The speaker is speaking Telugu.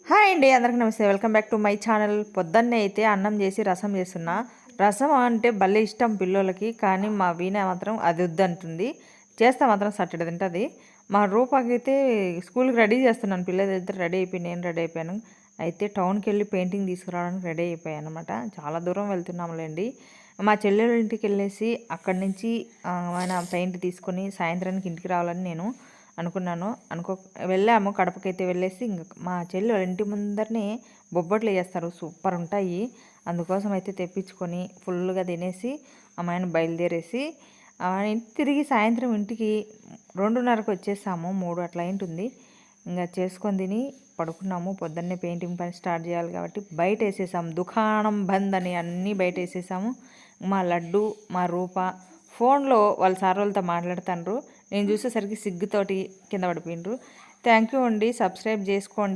హాయ్ అండి, అందరికీ నమస్తే. Welcome back to my channel. పొద్దున్నే అయితే అన్నం చేసి రసం చేస్తున్నా. రసం అంటే భలే ఇష్టం పిల్లలకి, కానీ మా వీణ మాత్రం అది వద్దంటుంది. చేస్తే మాత్రం సట్టడి తింటుంది. మా రూపాకి అయితే స్కూల్కి రెడీ చేస్తున్నాను. పిల్లలిద్దరు రెడీ అయిపోయి నేను రెడీ అయిపోయాను. అయితే టౌన్కి వెళ్ళి పెయింటింగ్ తీసుకురావడానికి రెడీ అయిపోయాను అనమాట. చాలా దూరం వెళ్తున్నాములేండి. మా చెల్లెల ఇంటికి వెళ్ళేసి అక్కడి నుంచి ఆయన పెయింట్ తీసుకొని సాయంత్రానికి ఇంటికి రావాలని నేను అనుకున్నాను. వెళ్ళాము. కడపకైతే వెళ్ళేసి ఇంక మా చెల్లి వాళ్ళ ఇంటి ముందరనే బొబ్బట్లు చేస్తారు, సూపర్ ఉంటాయి. అందుకోసం అయితే తెప్పించుకొని ఫుల్గా తినేసి అమ్మాయిని బయలుదేరేసి తిరిగి సాయంత్రం ఇంటికి 2:30కి వచ్చేసాము. 3 అట్లా ఉంటుంది. ఇంకా చేసుకొని తిని పడుకున్నాము. పొద్దున్నే పెయింటింగ్ పని స్టార్ట్ చేయాలి కాబట్టి బయట వేసేసాము. దుకాణం బంద్ అని అన్నీ బయట వేసేసాము. మా లడ్డు, మా రూప ఫోన్లో వాళ్ళ సార్ వాళ్ళతో మాట్లాడుతాండ్రు. నేను చూసేసరికి సిగ్గుతోటి కింద పడిపోయినరు. థ్యాంక్ యూ అండి, సబ్స్క్రైబ్ చేసుకోండి.